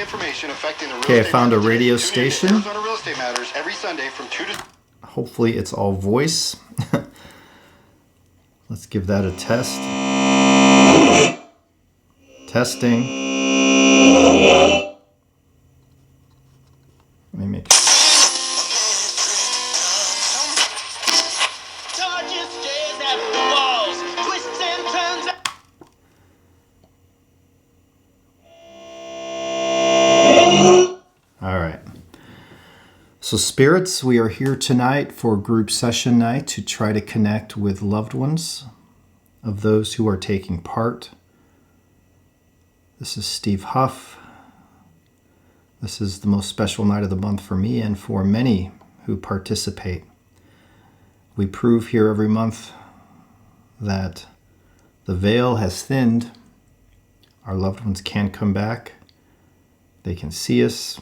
information affecting the real Okay, I estate found a market. radio Tune in to station. Arizona Real Estate Matters every Sunday from 2 to... Hopefully it's all voice. Let's give that a test. Testing. Let me make it. All right. So spirits, we are here tonight for group session night to try to connect with loved ones of those who are taking part. This is Steve Huff. This is the most special night of the month for me and for many who participate. We prove here every month that the veil has thinned. Our loved ones can come back. They can see us.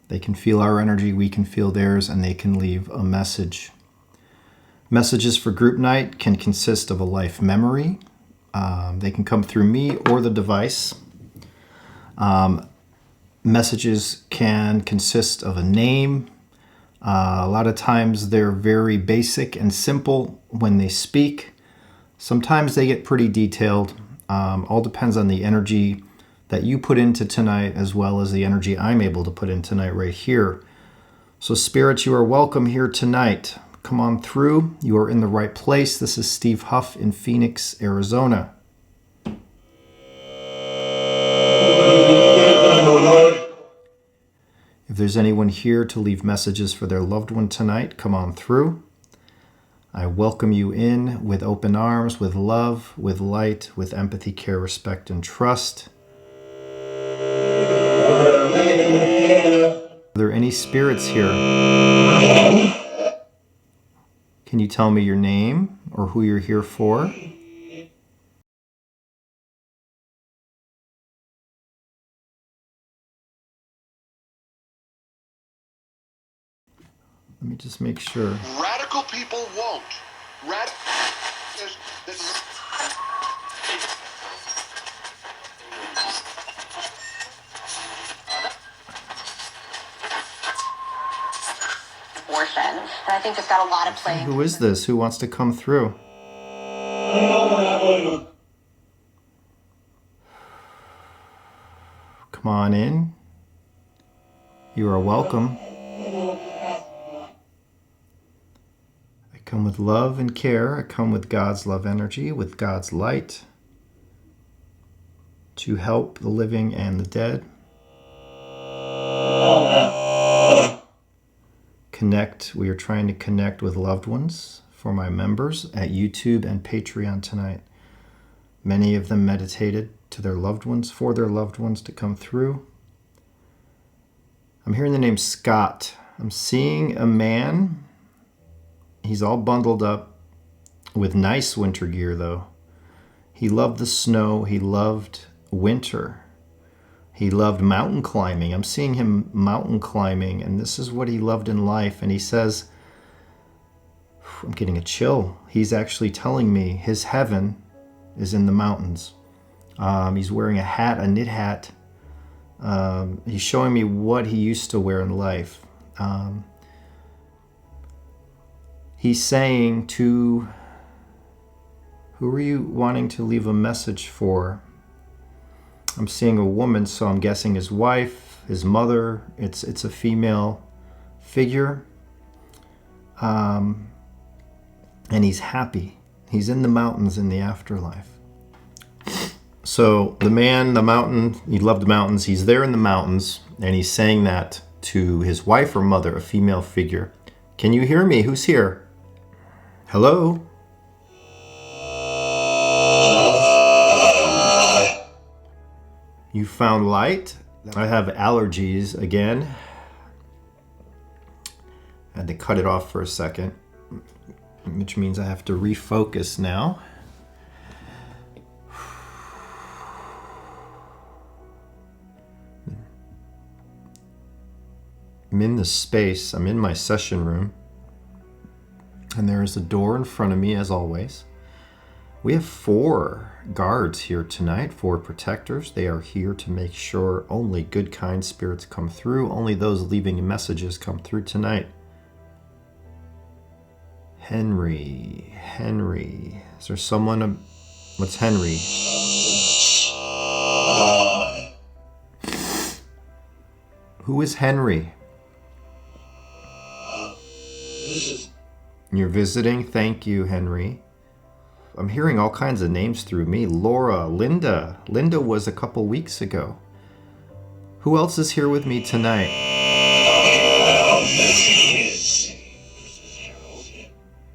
They can feel our energy. We can feel theirs, and they can leave a message. Messages for group night can consist of a life memory. They can come through me or the device. Messages can consist of a name. A lot of times they're very basic and simple when they speak. Sometimes they get pretty detailed. All depends on the energy that you put into tonight as well as the energy I'm able to put in tonight right here. So spirits, you are welcome here tonight. Come on through. You are in the right place. This is Steve Huff in Phoenix, Arizona. If there's anyone here to leave messages for their loved one tonight, come on through. I welcome you in with open arms, with love, with light, with empathy, care, respect, and trust. Are there any spirits here? Can you tell me your name or who you're here for? Let me just make sure. Radical people won't. And I think it's got a lot of play. Who is this? Who wants to come through? Come on in. You are welcome. I come with love and care. I come with God's love energy, with God's light to help the living and the dead. Connect. We are trying to connect with loved ones for my members at YouTube and Patreon tonight. Many of them meditated to their loved ones, for their loved ones to come through. I'm hearing the name Scott. I'm seeing a man. He's all bundled up with nice winter gear, though. He loved the snow. He loved winter. He loved mountain climbing. I'm seeing him mountain climbing, and this is what he loved in life. And he says, I'm getting a chill. He's actually telling me his heaven is in the mountains. He's wearing a hat, a knit hat. He's showing me what he used to wear in life. He's saying to, who are you wanting to leave a message for? I'm seeing a woman, so I'm guessing his wife, his mother. It's a female figure. And he's happy. He's in the mountains in the afterlife. So the man, the mountain, he loved mountains. He's there in the mountains, and he's saying that to his wife or mother, a female figure. Can you hear me? Who's here? Hello? You found light? I have allergies again. I had to cut it off for a second, which means I have to refocus now. I'm in this space. I'm in my session room. And there is a door in front of me, as always. We have 4 guards here tonight, 4 protectors. They are here to make sure only good, kind spirits come through. Only those leaving messages come through tonight. Henry. Is there someone? What's Henry? Who is Henry? You're visiting? Thank you, Henry. I'm hearing all kinds of names through me. Laura, Linda. Linda was a couple weeks ago. Who else is here with me tonight?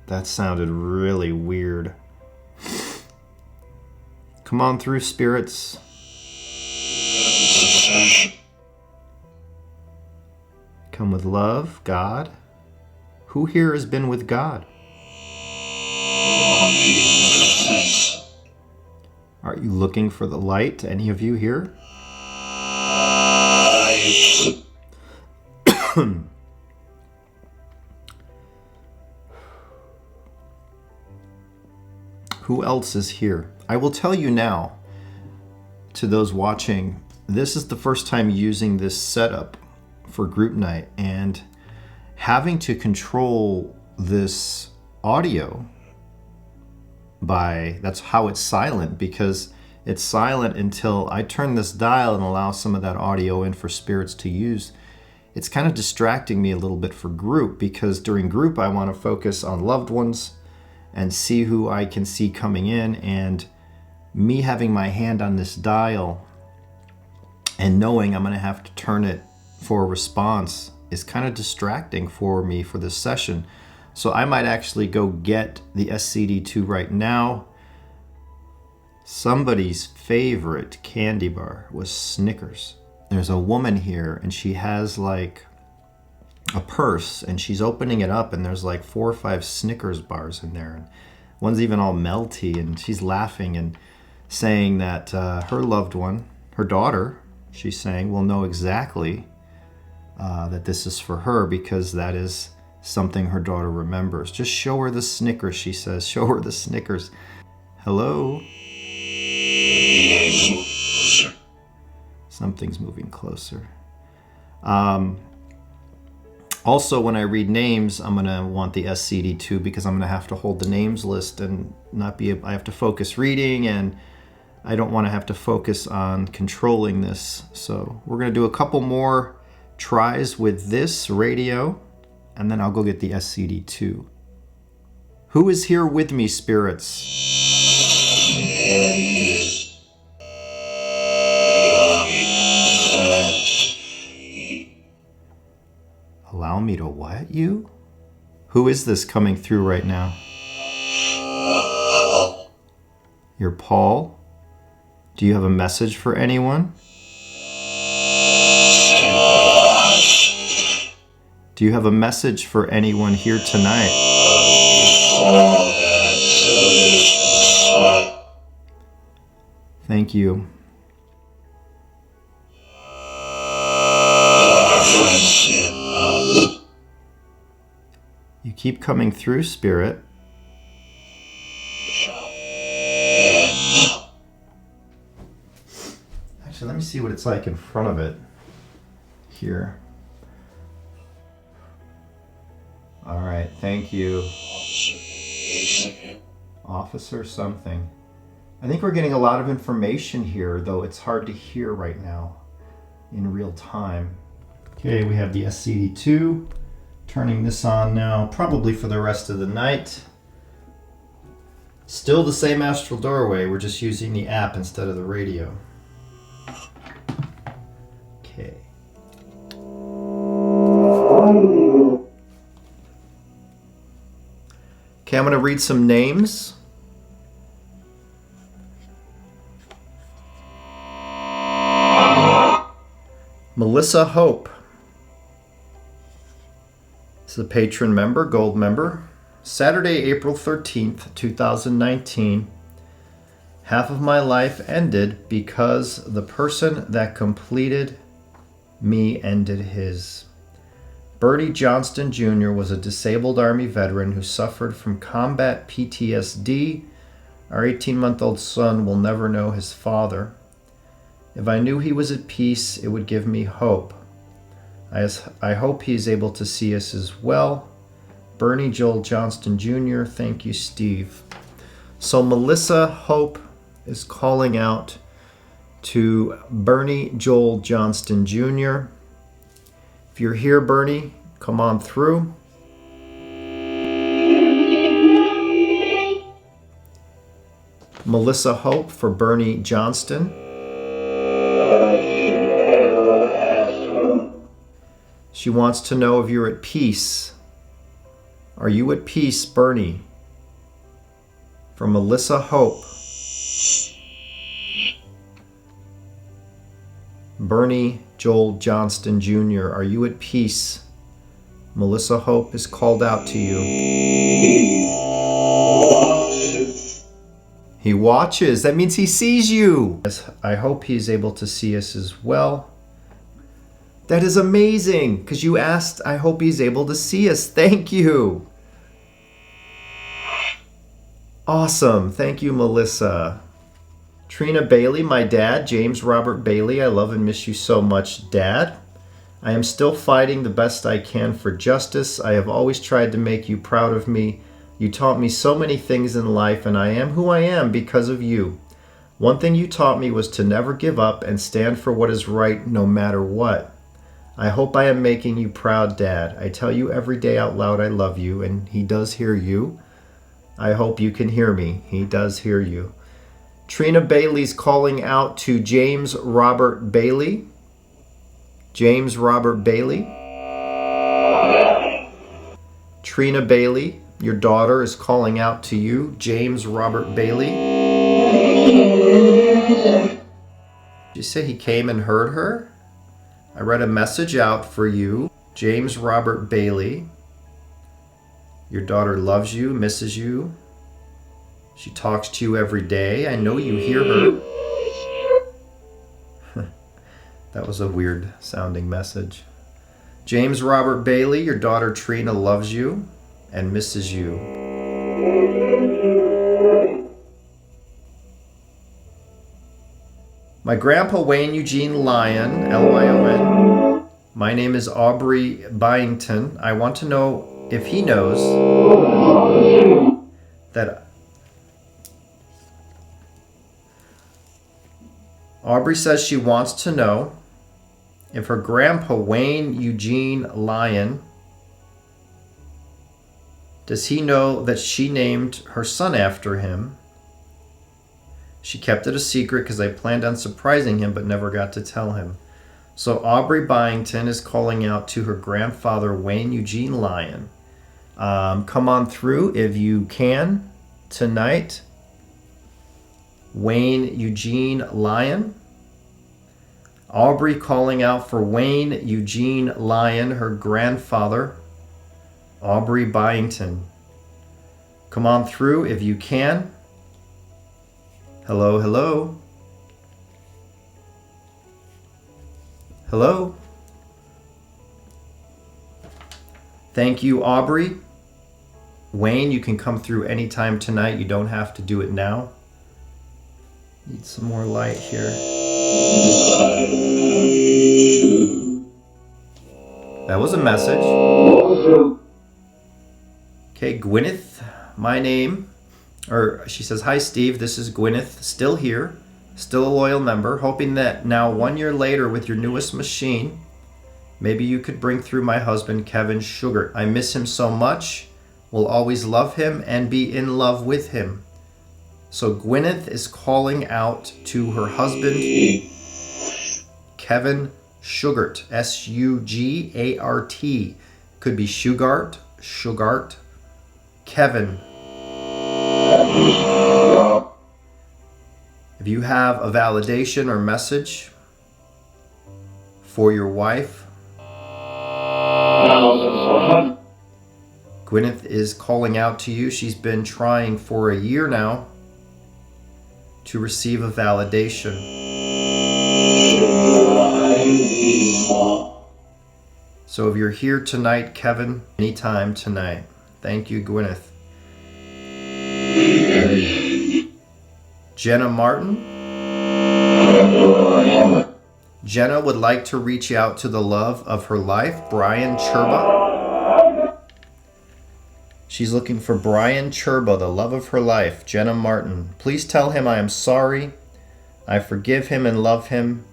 That sounded really weird. Come on through, spirits. Come with love, God. Who here has been with God? Are you looking for the light? Any of you here? Who else is here? I will tell you now, to those watching, this is the first time using this setup for group night, and having to control this audio that's how it's silent, because it's silent until I turn this dial and allow some of that audio in for spirits to use. It's kind of distracting me a little bit for group, because during group I want to focus on loved ones and see who I can see coming in, and me having my hand on this dial and knowing I'm going to have to turn it for a response is kind of distracting for me for this session. So I might actually go get the SCD2 right now. Somebody's favorite candy bar was Snickers. There's a woman here and she has like a purse and she's opening it up and there's like 4 or 5 Snickers bars in there. And one's even all melty, and she's laughing and saying that her loved one, her daughter, she's saying, will know exactly that this is for her, because that is something her daughter remembers. Just show her the Snickers, she says. Show her the Snickers. Hello? Something's moving closer. Also, when I read names, I'm going to want the SCD2, because I'm going to have to hold the names list and I have to focus reading, and I don't want to have to focus on controlling this. So we're going to do a couple more tries with this radio, and then I'll go get the SCD2. Who is here with me, spirits? Allow me to what, you? Who is this coming through right now? You're Paul? Do you have a message for anyone? Do you have a message for anyone here tonight? Thank you. You keep coming through, Spirit. Actually, let me see what it's like in front of it here. All right, thank you. Officer something. I think we're getting a lot of information here, though it's hard to hear right now in real time. Okay, we have the SCD2. Turning this on now, probably for the rest of the night. Still the same astral doorway, we're just using the app instead of the radio. Okay. Okay, I'm going to read some names. Melissa Hope is a patron member, gold member. Saturday, April 13th, 2019. Half of my life ended because the person that completed me ended his. Bertie Johnston Jr. was a disabled Army veteran who suffered from combat PTSD Our 18-month-old son will never know his father. If I knew he was at peace, it would give me hope. I hope he is able to see us as well. Bernie Joel Johnston Jr. Thank you, Steve. So Melissa Hope is calling out to Bernie Joel Johnston Jr. If you're here, Bernie, come on through. Melissa Hope for Bernie Johnston. She wants to know if you're at peace. Are you at peace, Bernie? From Melissa Hope. Bernie Joel Johnston Jr., are you at peace? Melissa Hope is called out to you. He watches. That means he sees you. I hope he's able to see us as well. That is amazing, because you asked, I hope he's able to see us. Thank you. Awesome. Thank you, Melissa. Trina Bailey, my dad, James Robert Bailey. I love and miss you so much, Dad. I am still fighting the best I can for justice. I have always tried to make you proud of me. You taught me so many things in life, and I am who I am because of you. One thing you taught me was to never give up and stand for what is right no matter what. I hope I am making you proud, Dad. I tell you every day out loud I love you, and he does hear you. I hope you can hear me. He does hear you. Trina Bailey's calling out to James Robert Bailey. James Robert Bailey. Trina Bailey, your daughter, is calling out to you. James Robert Bailey. Did you say he came and heard her? I read a message out for you. James Robert Bailey. Your daughter loves you, misses you. She talks to you every day. I know you hear her. That was a weird sounding message. James Robert Bailey, your daughter Trina loves you and misses you. My grandpa Wayne Eugene Lyon, Lyon. My name is Aubrey Byington. I want to know if he knows that Aubrey says she wants to know if her grandpa Wayne Eugene Lyon, does he know that she named her son after him? She kept it a secret because I planned on surprising him but never got to tell him. So Aubrey Byington is calling out to her grandfather Wayne Eugene Lyon. Come on through if you can tonight. Wayne Eugene Lyon. Aubrey calling out for Wayne Eugene Lyon, her grandfather, Aubrey Byington. Come on through if you can. Hello, hello. Hello. Thank you, Aubrey. Wayne, you can come through anytime tonight. You don't have to do it now. Need some more light here. That was a message. Okay, Gwyneth, my name. Or she says, hi Steve, this is Gwyneth, still here, still a loyal member, hoping that now 1 year later with your newest machine, maybe you could bring through my husband, Kevin Sugar. I miss him so much, will always love him and be in love with him. So Gwyneth is calling out to her husband, Kevin Sugart, S-U-G-A-R-T. Could be Sugart, Kevin. If you have a validation or message for your wife, Gwyneth is calling out to you. She's been trying for a year now to receive a validation. So if you're here tonight, Kevin, anytime tonight. Thank you, Gwyneth. Jenna Martin. Jenna would like to reach out to the love of her life, Brian Churba. She's looking for Brian Churba, the love of her life, Jenna Martin. Please tell him I am sorry. I forgive him and love him.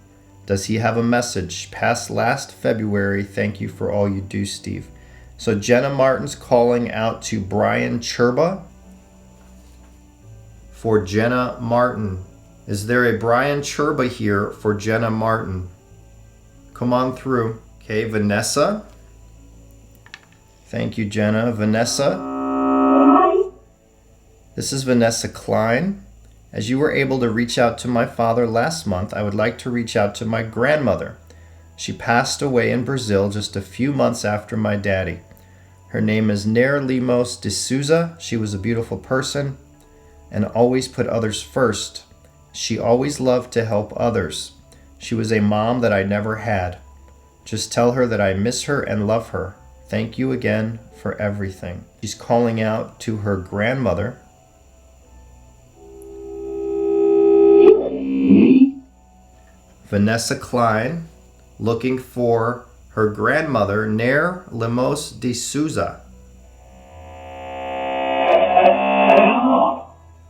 Does he have a message? Past last February, thank you for all you do, Steve. So Jenna Martin's calling out to Brian Churba for Jenna Martin. Is there a Brian Churba here for Jenna Martin? Come on through. Okay, Vanessa. Thank you, Jenna. Vanessa. This is Vanessa Klein. As you were able to reach out to my father last month, I would like to reach out to my grandmother. She passed away in Brazil just a few months after my daddy. Her name is Nair Lemos de Souza. She was a beautiful person and always put others first. She always loved to help others. She was a mom that I never had. Just tell her that I miss her and love her. Thank you again for everything. She's calling out to her grandmother. Vanessa Klein, looking for her grandmother, Nair Lemos de Souza.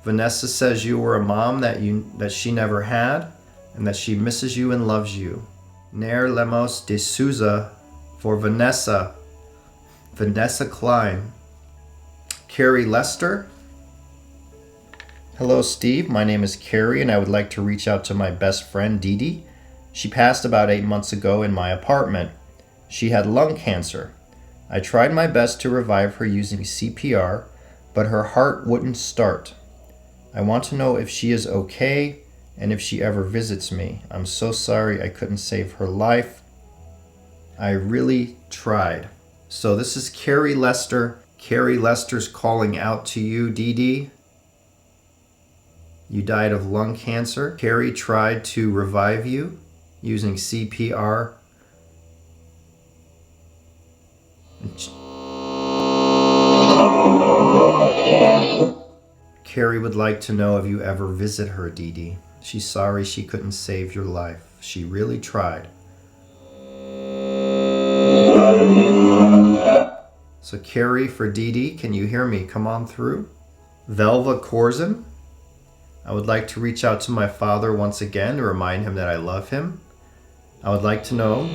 Vanessa says you were a mom that she never had and that she misses you and loves you. Nair Lemos de Souza for Vanessa. Vanessa Klein. Carrie Lester. Hello, Steve. My name is Carrie, and I would like to reach out to my best friend, Dee Dee. She passed about 8 months ago in my apartment. She had lung cancer. I tried my best to revive her using CPR, but her heart wouldn't start. I want to know if she is okay and if she ever visits me. I'm so sorry I couldn't save her life. I really tried. So this is Carrie Lester. Carrie Lester's calling out to you, Dee Dee. You died of lung cancer. Carrie tried to revive you using CPR. Carrie would like to know if you ever visit her, Dee Dee. She's sorry she couldn't save your life. She really tried. So Carrie for Dee Dee, can you hear me? Come on through. Velva Corzin. I would like to reach out to my father once again to remind him that I love him. I would like to know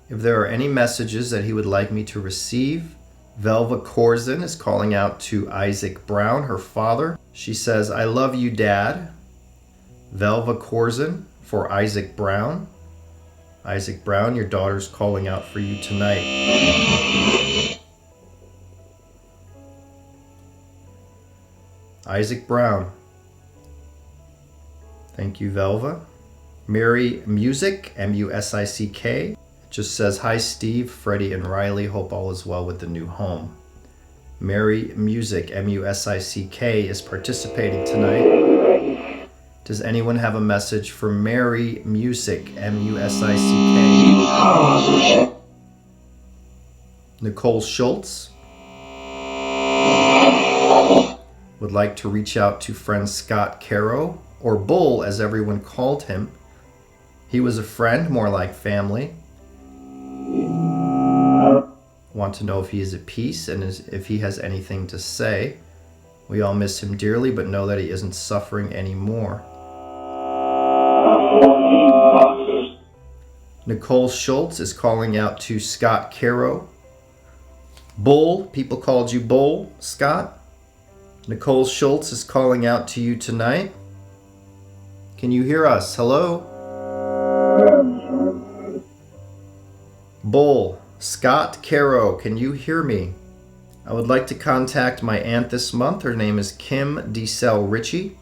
if there are any messages that he would like me to receive. Velva Corzin is calling out to Isaac Brown, her father. She says, I love you, Dad. Velva Corzin for Isaac Brown. Isaac Brown, your daughter's calling out for you tonight. Isaac Brown. Thank you, Velva. Mary Music, M-U-S-I-C-K. It just says, hi, Steve, Freddie, and Riley. Hope all is well with the new home. Mary Music, M-U-S-I-C-K, is participating tonight. Does anyone have a message for Mary Music, M-U-S-I-C-K? Nicole Schultz would like to reach out to friend Scott Caro, or Bull as everyone called him. He was a friend, more like family. Want to know if he is at peace and if he has anything to say. We all miss him dearly, but know that he isn't suffering anymore. Nicole Schultz is calling out to Scott Caro. Bull, people called you Bull, Scott. Nicole Schultz is calling out to you tonight. Can you hear us? Hello? Bull, Scott Caro, can you hear me? I would like to contact my aunt this month. Her name is Kim DeSell Ritchie.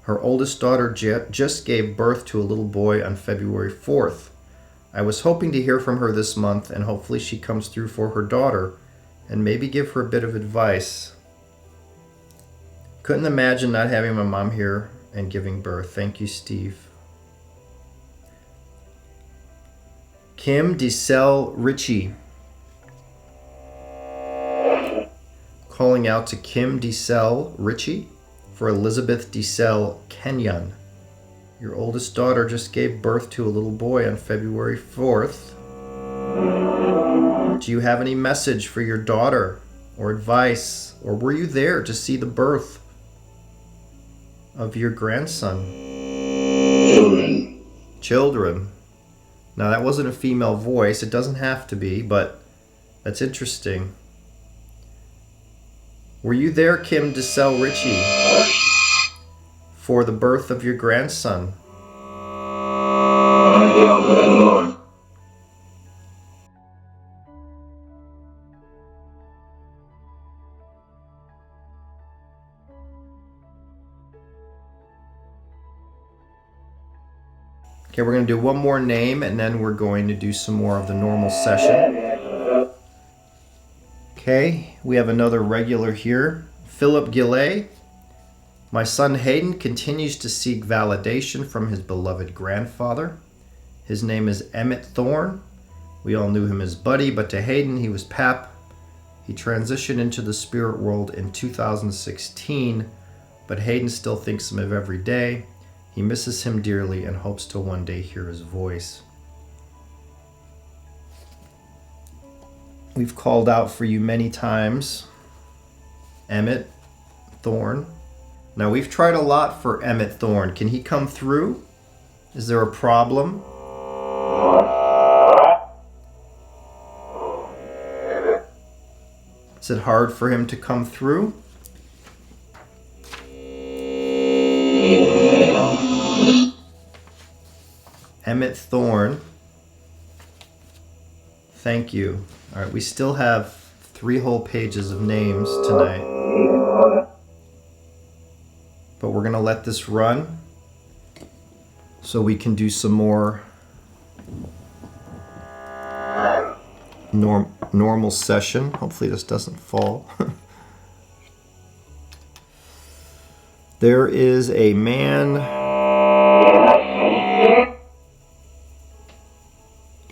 Her oldest daughter just gave birth to a little boy on February 4th. I was hoping to hear from her this month, and hopefully she comes through for her daughter and maybe give her a bit of advice. Couldn't imagine not having my mom here and giving birth. Thank you, Steve. Kim DeSell Ritchie Calling out to Kim DeSell Ritchie for Elizabeth DeSell Kenyon. Your oldest daughter just gave birth to a little boy on February 4th. Do you have any message for your daughter or advice, or were you there to see the birth of your grandson? Children. Now that wasn't a female voice. It doesn't have to be, but that's interesting. Were you there, Kim DeSell Ritchie, for the birth of your grandson? Okay, we're going to do one more name, and then we're going to do some more of the normal session. Okay, we have another regular here. Philip Gillay. My son Hayden continues to seek validation from his beloved grandfather. His name is Emmett Thorne. We all knew him as Buddy, but to Hayden he was Pap. He transitioned into the spirit world in 2016, but Hayden still thinks of him every day. He misses him dearly and hopes to one day hear his voice. We've called out for you many times, Emmett Thorne. Now we've tried a lot for Emmett Thorne. Can he come through? Is there a problem? Is it hard for him to come through? Emmett Thorne. Thank you. All right, we still have 3 whole pages of names tonight. But we're going to let this run so we can do some more normal session. Hopefully this doesn't fall. There is a man.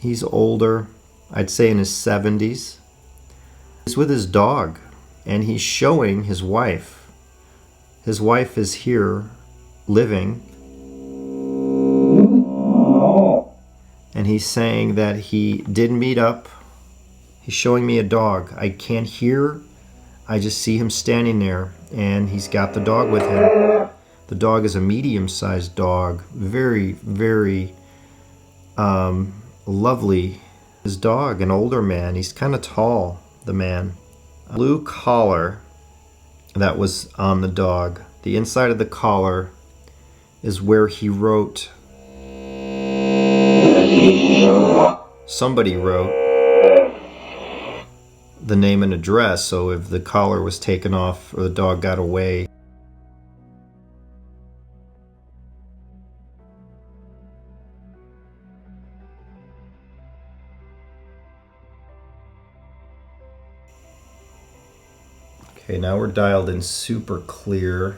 He's older. I'd say in his 70s. He's with his dog, and he's showing his wife. His wife is here living, and he's saying that he did meet up. He's showing me a dog. I can't hear. I just see him standing there, and he's got the dog with him. The dog is a medium-sized dog. Very, very lovely. His dog, an older man. He's kind of tall, the man. A blue collar that was on the dog. The inside of the collar is where he wrote. Somebody wrote the name and address, so if the collar was taken off or the dog got away. Okay, now we're dialed in super clear.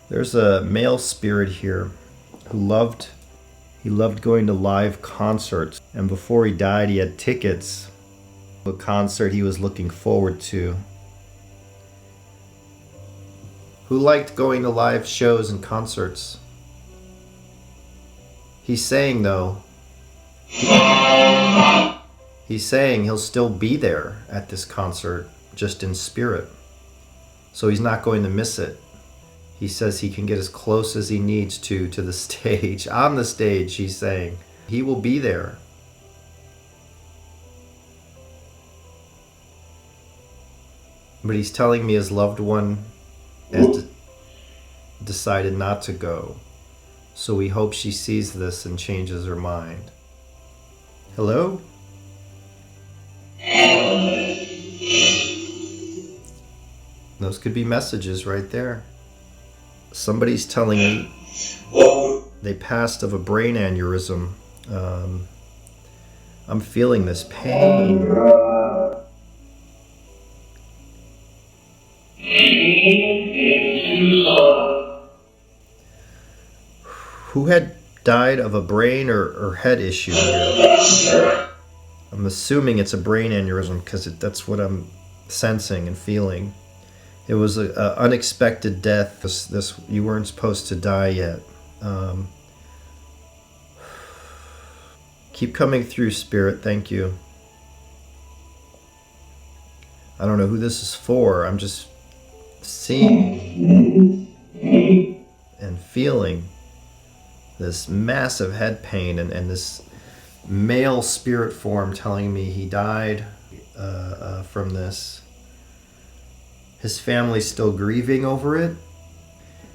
There's a male spirit here who loved going to live concerts, and before he died he had tickets to a concert he was looking forward to. Who liked going to live shows and concerts? He's saying though, he's saying he'll still be there at this concert, just in spirit. So he's not going to miss it. He says he can get as close as he needs to the stage. On the stage, he's saying. He will be there. But he's telling me his loved one has decided not to go. So we hope she sees this and changes her mind. Hello? Those could be messages right there. Somebody's telling me they passed of a brain aneurysm. I'm feeling this pain. Who had died of a brain or head issue here? I'm assuming it's a brain aneurysm because that's what I'm sensing and feeling. It was an unexpected death. This you weren't supposed to die yet. Keep coming through, Spirit. Thank you. I don't know who this is for. I'm just seeing and feeling this massive head pain and this male spirit form telling me he died from this. His family's still grieving over it.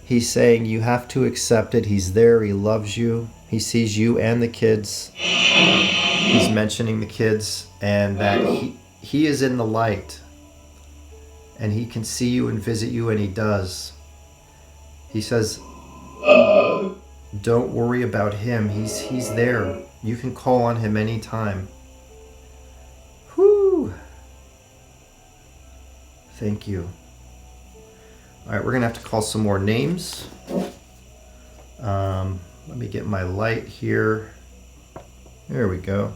He's saying you have to accept it. He's there. He loves you. He sees you and the kids. He's mentioning the kids and that he is in the light. And he can see you and visit you, and he does. He says, don't worry about him. He's there. You can call on him anytime. Whew. Thank you. All right, we're going to have to call some more names. Let me get my light here. There we go.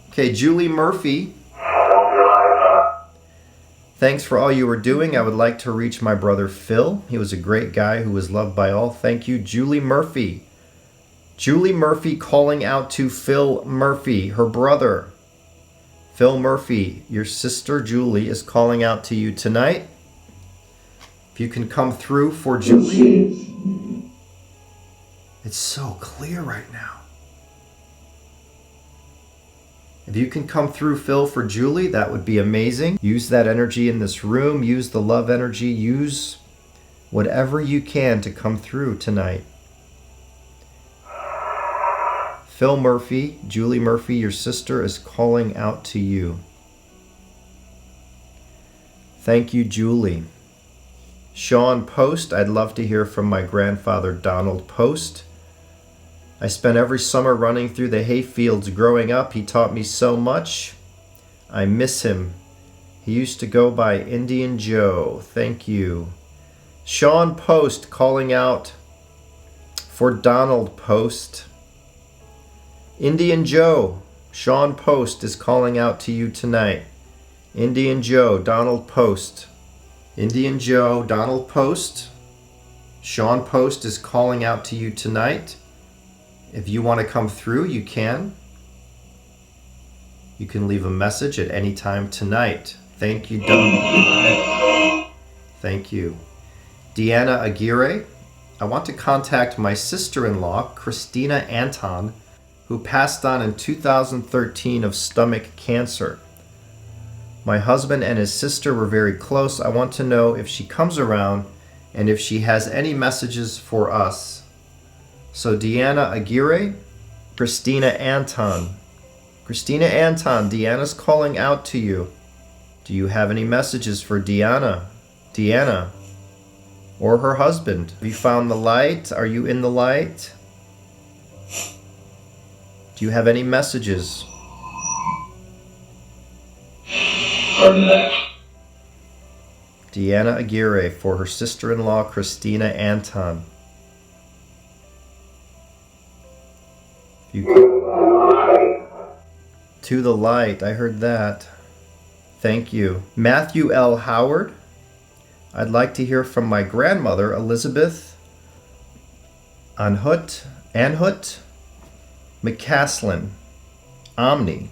Okay, Julie Murphy. Thanks for all you were doing. I would like to reach my brother Phil. He was a great guy who was loved by all. Thank you, Julie Murphy. Julie Murphy calling out to Phil Murphy, her brother. Phil Murphy, your sister Julie is calling out to you tonight. If you can come through for Julie. It's so clear right now. If you can come through, Phil, for Julie, that would be amazing. Use that energy in this room. Use the love energy. Use whatever you can to come through tonight. Phil Murphy, Julie Murphy, your sister is calling out to you. Thank you, Julie. Sean Post, I'd love to hear from my grandfather, Donald Post. I spent every summer running through the hay fields growing up. He taught me so much. I miss him. He used to go by Indian Joe. Thank you. Sean Post calling out for Donald Post. Indian Joe, Sean Post is calling out to you tonight. Indian Joe, Donald Post. Indian Joe, Donald Post. Sean Post is calling out to you tonight. If you want to come through, you can. You can leave a message at any time tonight. Thank you, Donald. Thank you. Deanna Aguirre, I want to contact my sister-in-law, Christina Anton, who passed on in 2013 of stomach cancer. My husband and his sister were very close. I want to know if she comes around and if she has any messages for us. So Deanna Aguirre, Christina Anton. Christina Anton, Deanna's calling out to you. Do you have any messages for Deanna? Deanna, or her husband? Have you found the light? Are you in the light? Do you have any messages? Deanna Aguirre for her sister-in-law, Christina Anton. To the light, I heard that. Thank you. Matthew L. Howard, I'd like to hear from my grandmother, Elizabeth Anhut McCaslin, Omni,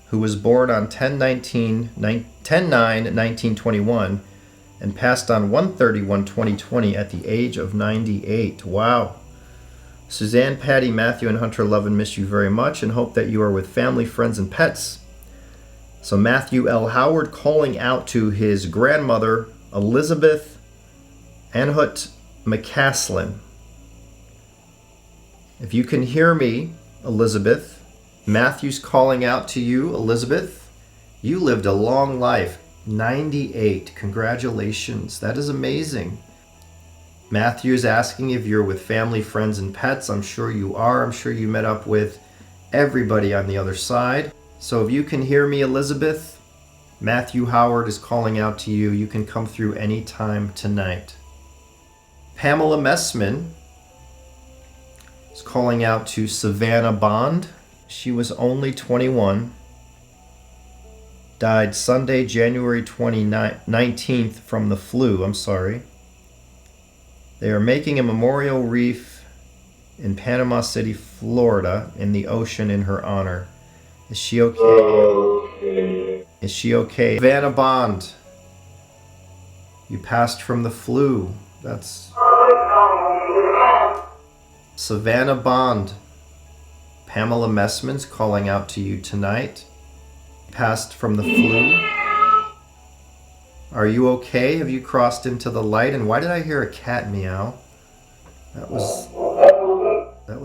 who was born on 10/9/1921 and passed on 1/31/2020 at the age of 98. Wow. Suzanne, Patty, Matthew, and Hunter love and miss you very much and hope that you are with family, friends, and pets. So Matthew L. Howard calling out to his grandmother, Elizabeth Anhut McCaslin. If you can hear me, Elizabeth, Matthew's calling out to you, Elizabeth. You lived a long life, 98. Congratulations. That is amazing. Matthew is asking if you're with family, friends, and pets. I'm sure you are. I'm sure you met up with everybody on the other side. So if you can hear me, Elizabeth, Matthew Howard is calling out to you. You can come through any time tonight. Pamela Messman, It's calling out to Savannah Bond. She was only 21. Died Sunday, January 19th from the flu. I'm sorry. They are making a memorial wreath in Panama City, Florida, in the ocean in her honor. Is she okay? Okay. Is she okay? Savannah Bond, you passed from the flu. That's Savannah Bond. Pamela Messman's calling out to you tonight. Passed from the flu. Are you okay? Have you crossed into the light? And why did I hear a cat meow? That was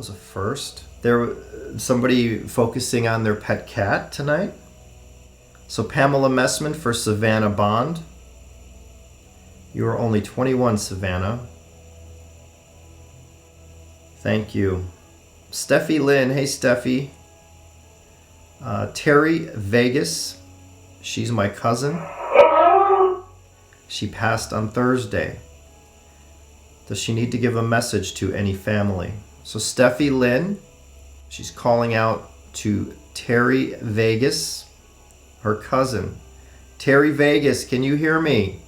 a first. There somebody focusing on their pet cat tonight. So Pamela Messman for Savannah Bond. You are only 21, Savannah. Thank you. Steffi Lynn. Hey, Steffi. Terry Vegas. She's my cousin. She passed on Thursday. Does she need to give a message to any family? So Steffi Lynn, she's calling out to Terry Vegas, her cousin. Terry Vegas, can you hear me?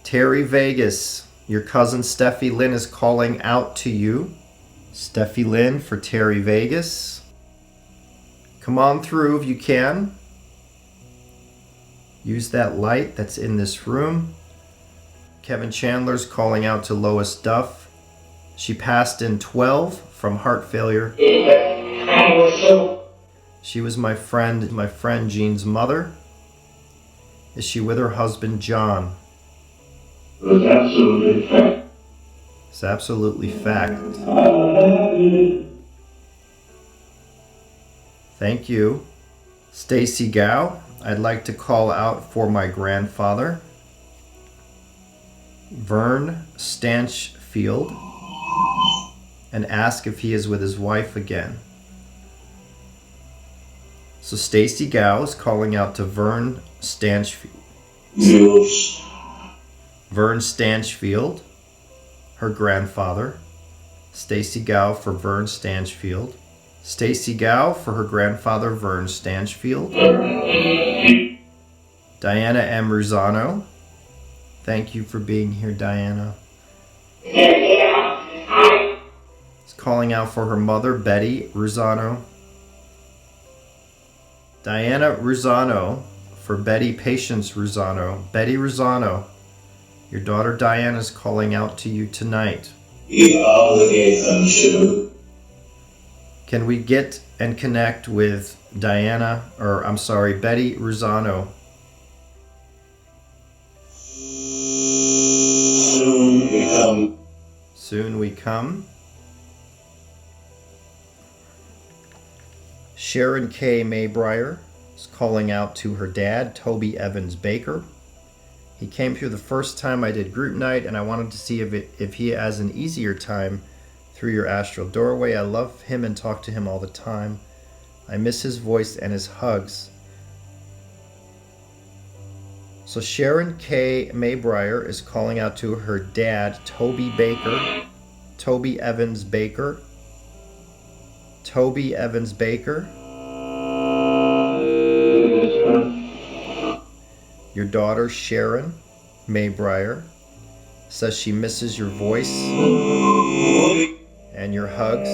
Terry Vegas, your cousin Steffi Lynn is calling out to you. Steffi Lynn for Terry Vegas. Come on through if you can. Use that light that's in this room. Kevin Chandler's calling out to Lois Duff. She passed in 12 from heart failure. She was my friend Jean's mother. Is she with her husband John? It's absolutely fact. It's absolutely fact. Thank you. Stacy Gow, I'd like to call out for my grandfather, Vern Stanchfield, and ask if he is with his wife again. So Stacy Gow is calling out to Vern Stanchfield. Vern Stanchfield, her grandfather. Stacy Gow for Vern Stanchfield. Stacy Gow for her grandfather Vern Stanchfield. Diana M. Ruzano. Thank you for being here, Diana. It's calling out for her mother, Betty Ruzano. Diana Ruzano for Betty Patience Ruzano. Betty Ruzano, your daughter Diana is calling out to you tonight. Can we get and connect with Betty Ruzano? Soon we come. Sharon K. Maybrier is calling out to her dad, Toby Evans Baker. He came here the first time I did group night, and I wanted to see if he has an easier time through your astral doorway. I love him and talk to him all the time. I miss his voice and his hugs. So Sharon K. Maybrier is calling out to her dad, Toby Baker. Toby Evans Baker. Toby Evans Baker. Your daughter, Sharon Maybrier, says she misses your voice and your hugs.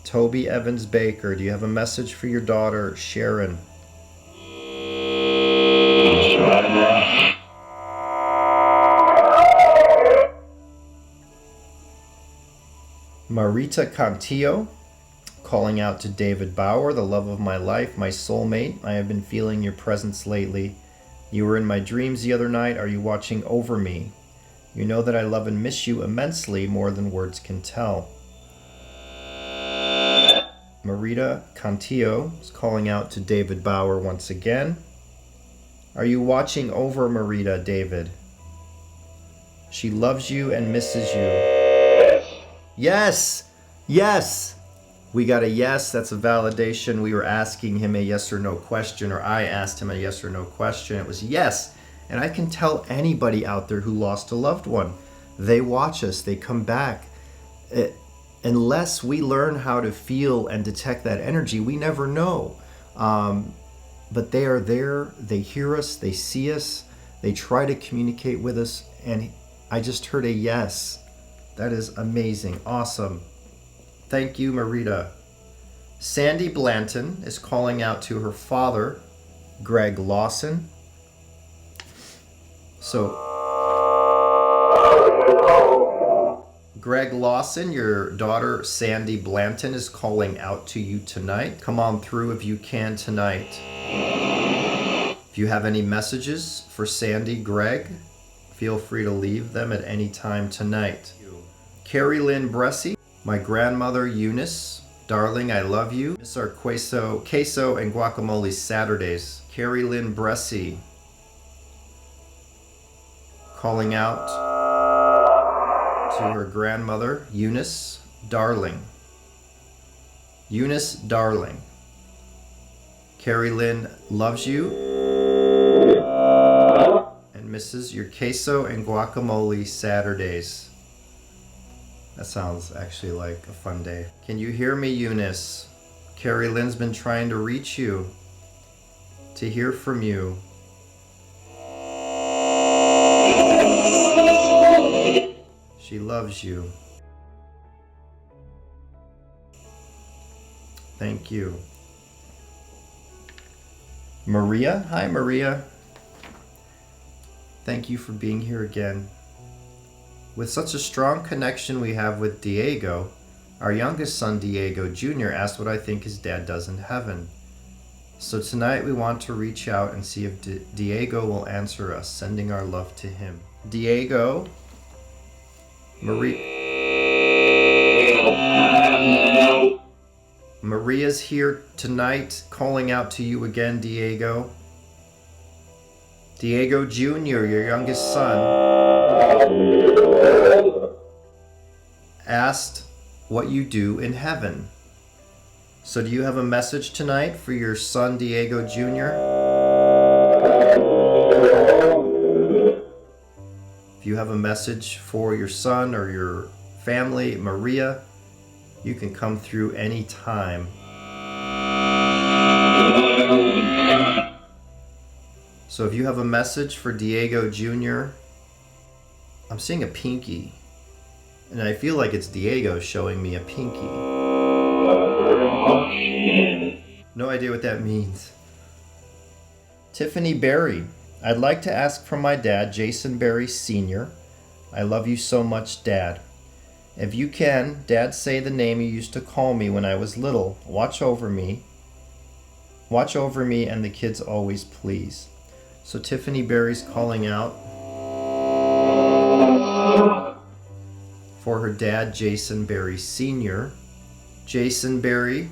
Toby Evans Baker, do you have a message for your daughter, Sharon? Marita Cantillo, calling out to David Bauer, the love of my life, my soulmate. I have been feeling your presence lately. You were in my dreams the other night. Are you watching over me? You know that I love and miss you immensely, more than words can tell. Marita Cantillo is calling out to David Bauer once again. Are you watching over Marita, David? She loves you and misses you. Yes! Yes! We got a yes. That's a validation. We were asking him a yes or no question, or I asked him a yes or no question. It was yes. And I can tell anybody out there who lost a loved one. They watch us. They come back. unless we learn how to feel and detect that energy, we never know. But they are there, they hear us, they see us, they try to communicate with us, and I just heard a yes. That is amazing, awesome. Thank you, Marita. Sandy Blanton is calling out to her father, Greg Lawson. So, Greg Lawson, your daughter Sandy Blanton is calling out to you tonight. Come on through if you can tonight. If you have any messages for Sandy, Greg, feel free to leave them at any time tonight. Carrie Lynn Bressy, my grandmother Eunice, darling, I love you. Miss our queso and guacamole Saturdays. Carrie Lynn Bressy, calling out to her grandmother, Eunice, darling. Eunice, darling. Carrie Lynn loves you and misses your queso and guacamole Saturdays. That sounds actually like a fun day. Can you hear me, Eunice? Carrie Lynn's been trying to reach you, to hear from you. She loves you. Thank you. Maria, hi Maria. Thank you for being here again. With such a strong connection we have with Diego, our youngest son Diego Jr. asked what I think his dad does in heaven. So tonight we want to reach out and see if Diego will answer us, sending our love to him. Diego, Maria's here tonight, calling out to you again, Diego. Diego Jr., your youngest son, asked what you do in heaven. So do you have a message tonight for your son, Diego Jr.? If you have a message for your son or your family, Maria, you can come through any time. So if you have a message for Diego Jr., I'm seeing a pinky. And I feel like it's Diego showing me a pinky. No idea what that means. Tiffany Berry. I'd like to ask from my dad, Jason Berry Sr. I love you so much, Dad. If you can, Dad, say the name you used to call me when I was little. Watch over me. Watch over me and the kids always, please. So Tiffany Berry's calling out for her dad, Jason Berry Sr. Jason Berry,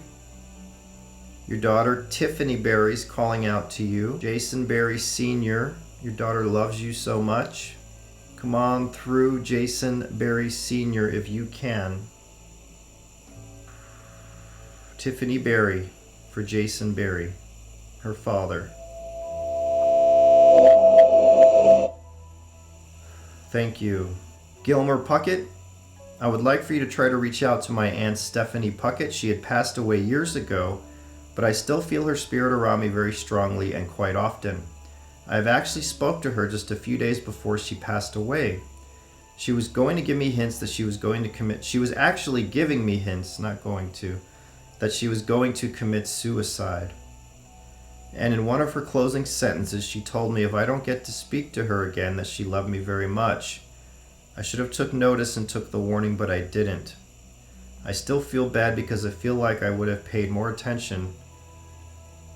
your daughter Tiffany Berry's calling out to you. Jason Berry Sr., your daughter loves you so much. Come on through, Jason Berry Sr., if you can. Tiffany Berry for Jason Berry, her father. Thank you. Gilmer Puckett, I would like for you to try to reach out to my Aunt Stephanie Puckett. She had passed away years ago, but I still feel her spirit around me very strongly and quite often. I have actually spoke to her just a few days before she passed away. She was going to give me hints that she was going to commit. She was actually giving me hints, not going to, that she was going to commit suicide. And in one of her closing sentences, she told me if I don't get to speak to her again, that she loved me very much. I should have took notice and took the warning, but I didn't. I still feel bad because I feel like I would have paid more attention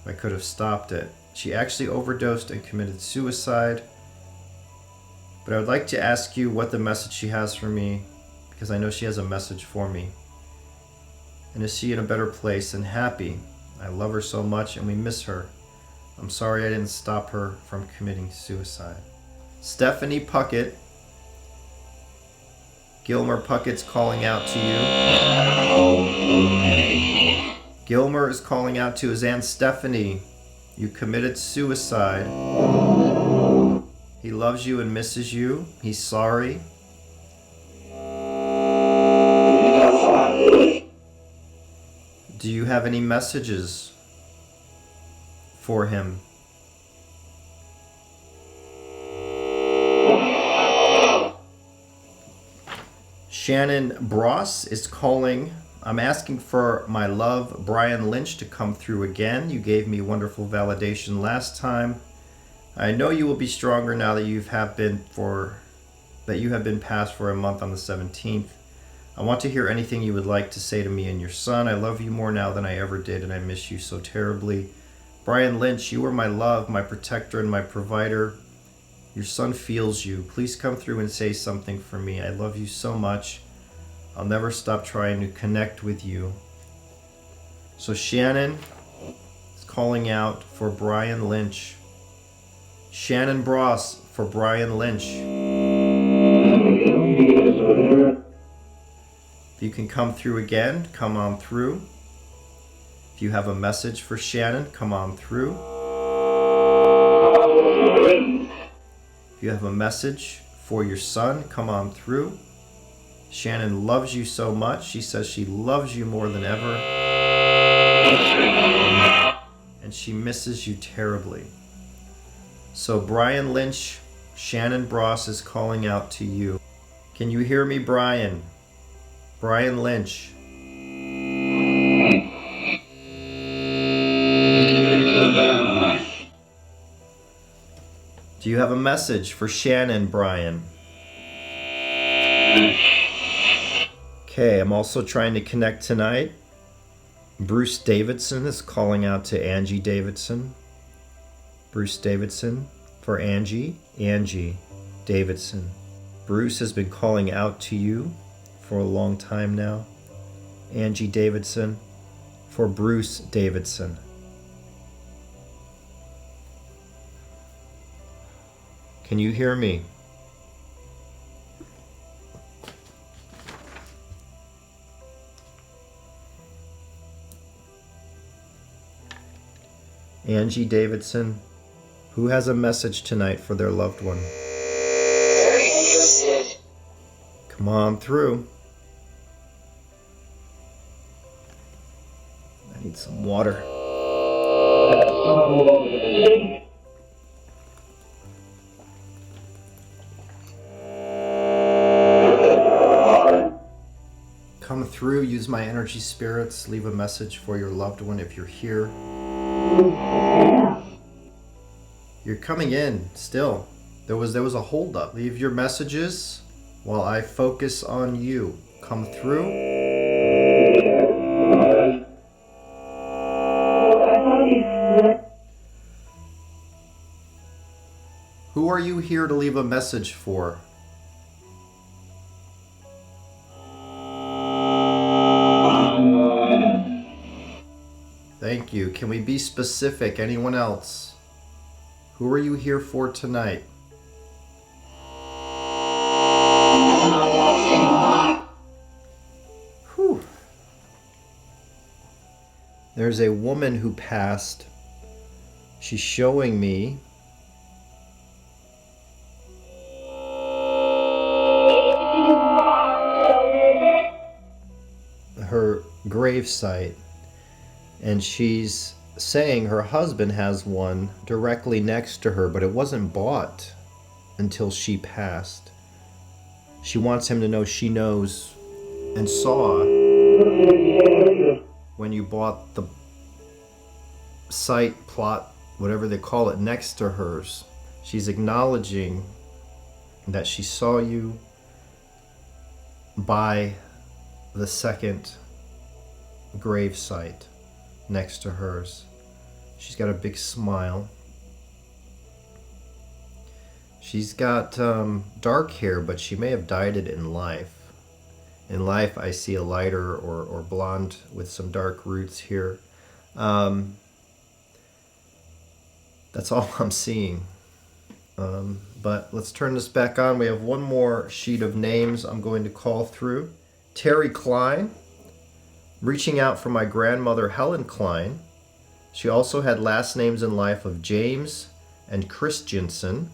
if I could have stopped it. She actually overdosed and committed suicide. But I would like to ask you what the message she has for me, because I know she has a message for me. And is she in a better place and happy? I love her so much and we miss her. I'm sorry I didn't stop her from committing suicide. Stephanie Puckett. Gilmer Puckett's calling out to you. Gilmer is calling out to his Aunt Stephanie. You committed suicide. He loves you and misses you. He's sorry. Do you have any messages for him? Shannon Bross is calling. I'm asking for my love, Brian Lynch, to come through again. You gave me wonderful validation last time. I know you will be stronger now that you have been passed for a month on the 17th. I want to hear anything you would like to say to me and your son. I love you more now than I ever did, and I miss you so terribly. Brian Lynch, you are my love, my protector, and my provider. Your son feels you. Please come through and say something for me. I love you so much. I'll never stop trying to connect with you. So Shannon is calling out for Brian Lynch. Shannon Bross for Brian Lynch. If you can come through again, come on through. If you have a message for Shannon, come on through. If you have a message for your son, come on through. Shannon loves you so much. She says she loves you more than ever. And she misses you terribly. So Brian Lynch, Shannon Bross is calling out to you. Can you hear me, Brian? Brian Lynch. Do you have a message for Shannon, Brian? Okay, I'm also trying to connect tonight. Bruce Davidson is calling out to Angie Davidson. Bruce Davidson for Angie. Angie Davidson. Bruce has been calling out to you for a long time now. Angie Davidson for Bruce Davidson. Can you hear me? Angie Davidson, who has a message tonight for their loved one? Come on through. I need some water. Come through, use my energy spirits, leave a message for your loved one if you're here. You're coming in still. There was a holdup. Leave your messages while I focus on you. Come through. Who are you here to leave a message for? Thank you. Can we be specific? Anyone else? Who are you here for tonight? Whew. There's a woman who passed. She's showing me her gravesite. And she's saying her husband has one directly next to her, but it wasn't bought until she passed. She wants him to know she knows and saw when you bought the site, plot, whatever they call it, next to hers. She's acknowledging that she saw you buy the second gravesite next to hers. She's got a big smile. She's got dark hair, but she may have dyed it in life. In life, I see a lighter or blonde with some dark roots here. That's all I'm seeing. But let's turn this back on. We have one more sheet of names I'm going to call through. Terry Klein. Reaching out for my grandmother, Helen Klein. She also had last names in life of James and Christensen.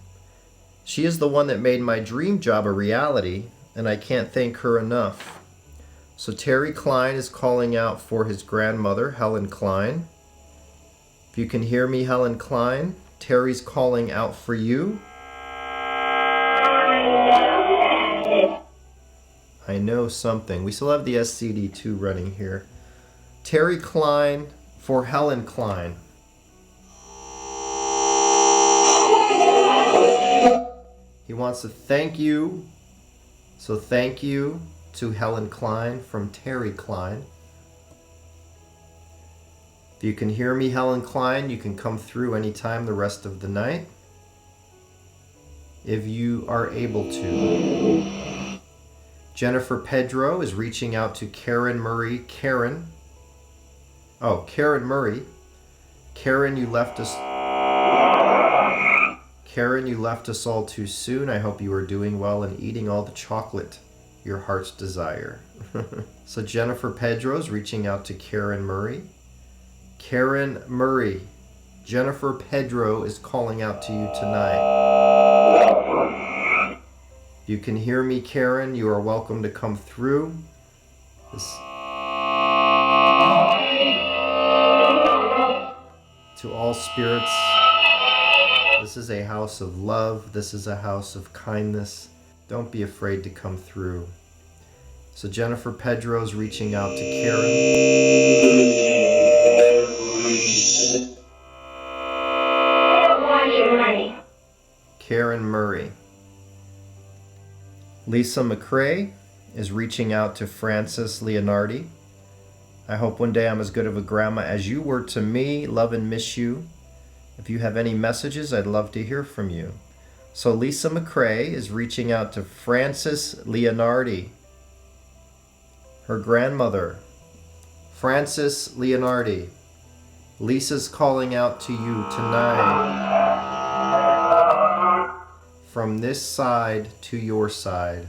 She is the one that made my dream job a reality, and I can't thank her enough. So Terry Klein is calling out for his grandmother, Helen Klein. If you can hear me, Helen Klein, Terry's calling out for you. I know something. We still have the SCD2 running here. Terry Klein for Helen Klein. He wants to thank you. So thank you to Helen Klein from Terry Klein. If you can hear me, Helen Klein, you can come through anytime the rest of the night, if you are able to. Jennifer Pedro is reaching out to Karen Murray. Karen Murray. Karen, you left us all too soon. I hope you are doing well and eating all the chocolate your heart's desire. So Jennifer Pedro is reaching out to Karen Murray. Karen Murray, Jennifer Pedro is calling out to you tonight. If you can hear me, Karen, you are welcome to come through. To all spirits, this is a house of love. This is a house of kindness. Don't be afraid to come through. So Jennifer Pedro is reaching out to Karen. Karen Murray. Lisa McCrae is reaching out to Francis Leonardi. I hope one day I'm as good of a grandma as you were to me. Love and miss you. If you have any messages, I'd love to hear from you. So Lisa McCrae is reaching out to Francis Leonardi, her grandmother. Francis Leonardi. Lisa's calling out to you tonight. From this side to your side.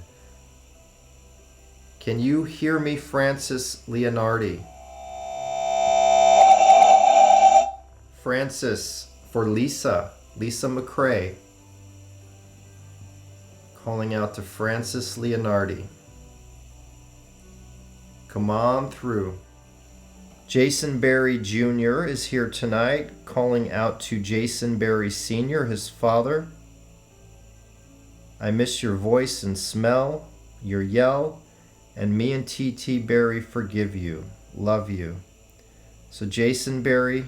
Can you hear me, Francis Leonardi? Francis for Lisa McCrae. Calling out to Francis Leonardi. Come on through. Jason Berry Jr. is here tonight, calling out to Jason Berry Sr., his father. I miss your voice and smell, your yell, and me and T.T. Berry forgive you, love you. So Jason Berry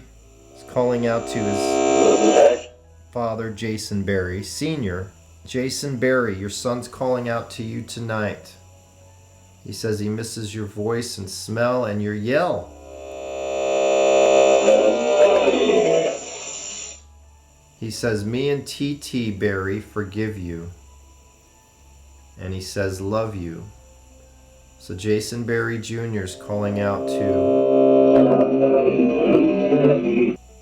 is calling out to his father, Jason Berry Sr. Jason Berry, your son's calling out to you tonight. He says he misses your voice and smell and your yell. He says, me and T.T. Berry forgive you. And he says, love you. So Jason Berry Jr. is calling out to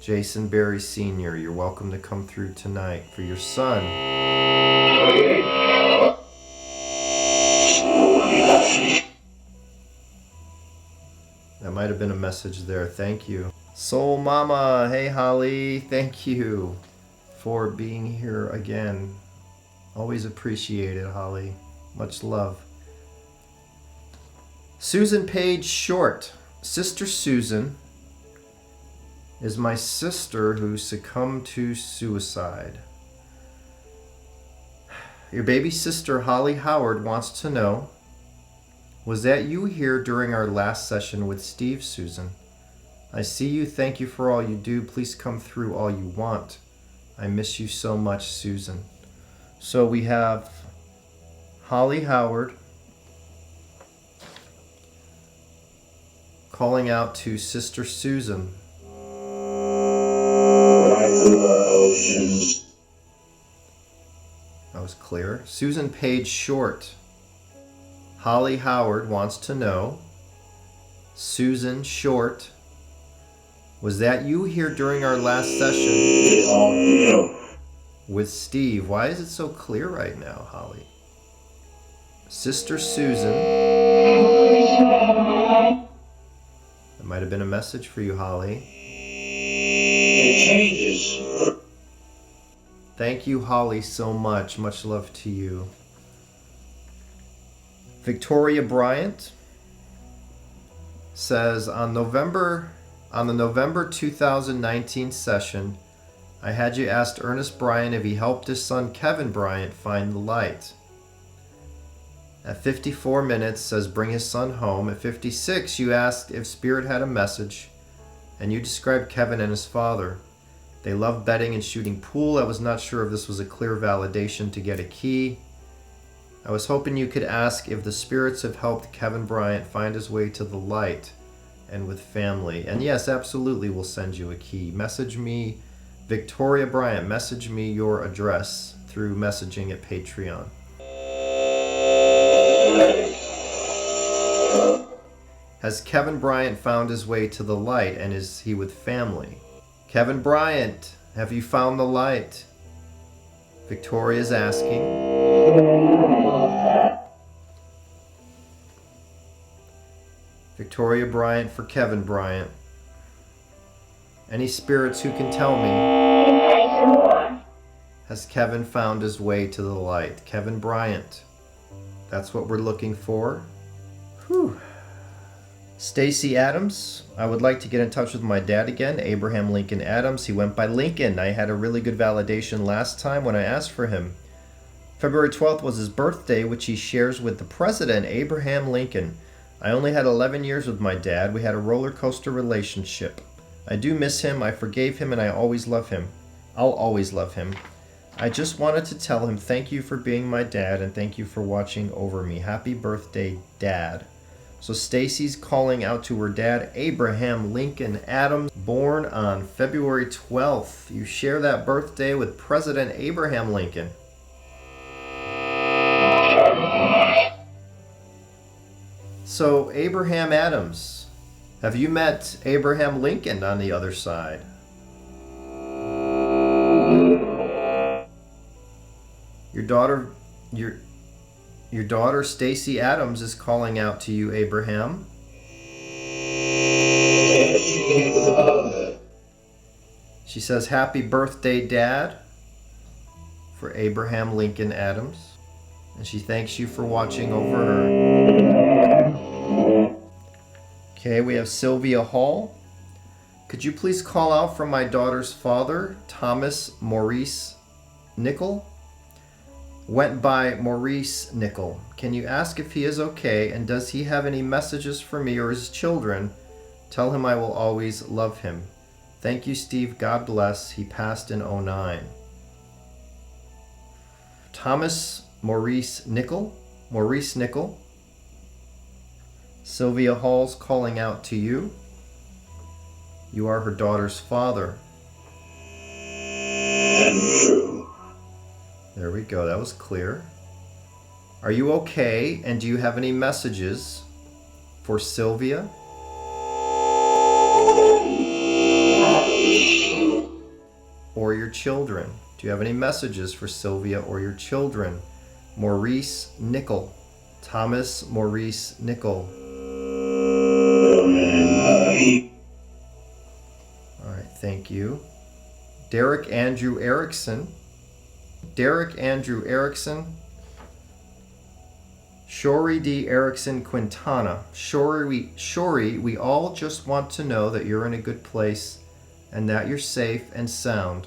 Jason Berry Sr. You're welcome to come through tonight for your son. That might have been a message there. Thank you. Soul Mama, hey Holly, thank you for being here again. Always appreciate it, Holly. Much love. Susan Page Short. Sister Susan is my sister who succumbed to suicide. Your baby sister Holly Howard wants to know, was that you here during our last session with Steve, Susan? I see you. Thank you for all you do. Please come through all you want. I miss you so much, Susan. So we have Holly Howard calling out to Sister Susan. That was clear. Susan Page Short. Holly Howard wants to know, Susan Short, was that you here during our last session with Steve? Why is it so clear right now, Holly? Sister Susan. That might have been a message for you, Holly. It changes. Thank you, Holly, so much. Much love to you. Victoria Bryant says on the November 2019 session, I had you ask Ernest Bryant if he helped his son Kevin Bryant find the light. At 54 minutes, says bring his son home. At 56, you asked if Spirit had a message, and you described Kevin and his father. They loved betting and shooting pool. I was not sure if this was a clear validation to get a key. I was hoping you could ask if the spirits have helped Kevin Bryant find his way to the light and with family. And yes, absolutely, we'll send you a key. Message me, Victoria Bryant, message me your address through messaging at Patreon. Has Kevin Bryant found his way to the light, and is he with family? Kevin Bryant, have you found the light? Victoria's asking. Victoria Bryant for Kevin Bryant. Any spirits who can tell me, has Kevin found his way to the light? Kevin Bryant. That's what we're looking for. Whew. Stacy Adams, I would like to get in touch with my dad again, Abraham Lincoln Adams. He went by Lincoln. I had a really good validation last time when I asked for him. February 12th was his birthday, which he shares with the president, Abraham Lincoln. I only had 11 years with my dad. We had a roller coaster relationship. I do miss him. I forgave him, and I always love him. I'll always love him. I just wanted to tell him thank you for being my dad, and thank you for watching over me. Happy birthday, Dad. So Stacy's calling out to her dad, Abraham Lincoln Adams, born on February 12th. You share that birthday with President Abraham Lincoln. So Abraham Adams, have you met Abraham Lincoln on the other side? Your daughter Stacy Adams is calling out to you, Abraham. She says, happy birthday, Dad, for Abraham Lincoln Adams. And she thanks you for watching over her. Okay, we have Sylvia Hall. Could you please call out from my daughter's father, Thomas Maurice Nickel? Went by Maurice Nickel. Can you ask if he is okay, and does he have any messages for me or his children? Tell him I will always love him. Thank you, Steve. God bless. He passed in 2009. Thomas Maurice Nickel. Maurice Nickel. Sylvia Hall's calling out to you. You are her daughter's father. There we go. That was clear. Are you okay? And do you have any messages for Sylvia? Or your children? Do you have any messages for Sylvia or your children? Maurice Nickel. Thomas Maurice Nickel. All right, thank you. Derek Andrew Erickson. Derek Andrew Erickson. Shori D. Erickson Quintana. Shori, we all just want to know that you're in a good place and that you're safe and sound.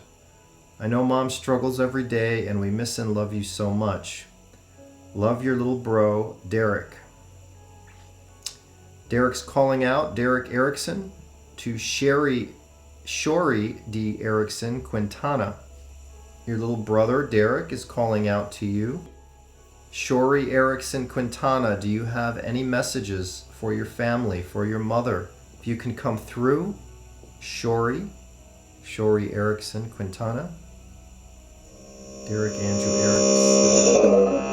I know Mom struggles every day and we miss and love you so much. Love your little bro, Derek. Derek's calling out, Derek Erickson, to Shori D. Erickson Quintana. Your little brother, Derek, is calling out to you. Shori Erickson Quintana, do you have any messages for your family, for your mother? If you can come through, Shori Erickson Quintana. Derek Andrew Erickson.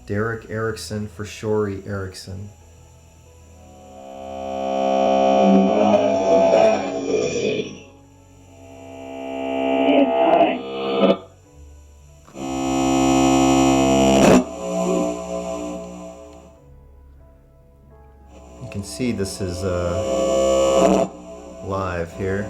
Derek Erickson for Shori Erickson. You can see this is live here.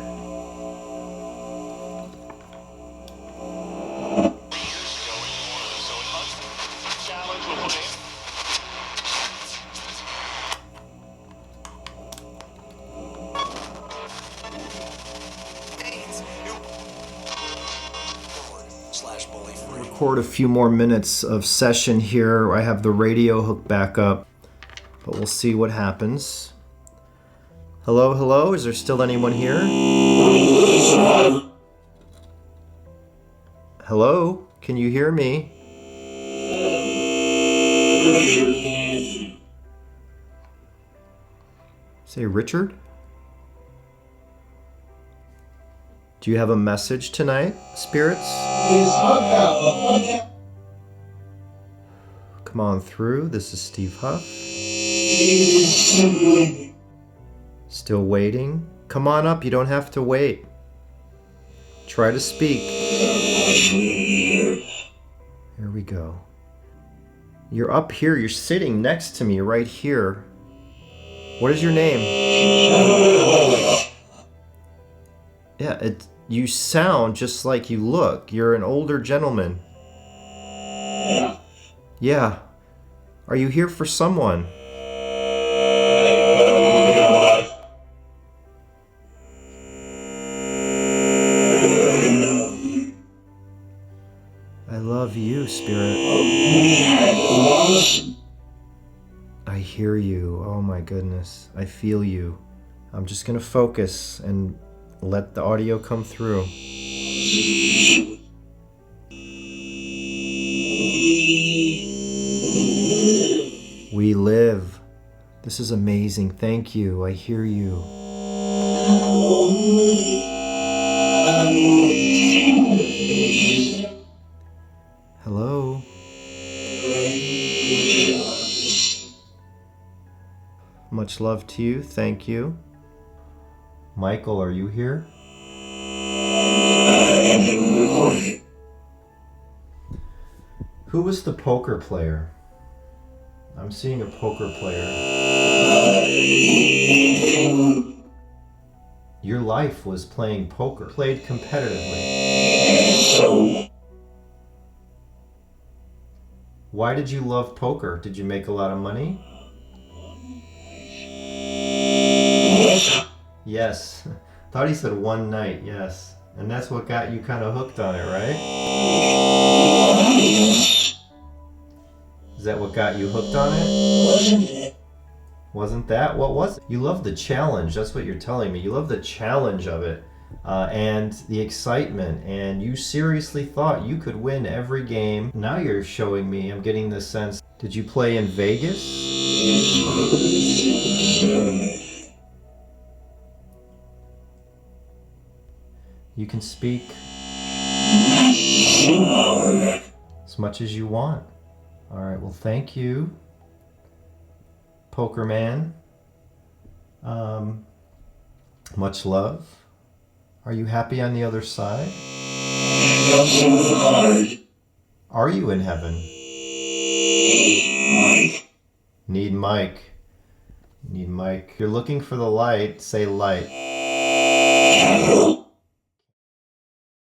record a few more minutes of session here. I have the radio hooked back up, but we'll see what happens. Hello, hello, is there still anyone here? Hello, can you hear me? Say Richard? Do you have a message tonight, spirits? Come on through. This is Steve Huff. Still waiting? Come on up. You don't have to wait. Try to speak. Here we go. You're up here. You're sitting next to me right here. What is your name? Yeah, you sound just like you look. You're an older gentleman. Yeah. Are you here for someone? I love you, Spirit. I hear you. Oh my goodness. I feel you. I'm just going to focus and let the audio come through. We live. This is amazing. Thank you. I hear you. Hello. Much love to you. Thank you. Michael, are you here? Who was the poker player? I'm seeing a poker player. Your life was playing poker. Played competitively. Why did you love poker? Did you make a lot of money? Yes. Thought he said one night, yes. And that's what got you kind of hooked on it, right? Is that what got you hooked on it? Wasn't that? What was it? You love the challenge. That's what you're telling me. You love the challenge of it and the excitement. And you seriously thought you could win every game. Now you're showing me, I'm getting this sense. Did you play in Vegas? You can speak as much as you want. All right, well, thank you, Poker Man. Much love. Are you happy on the other side? Are you in heaven? Need Mike. Need Mike. You're looking for the light. Say light.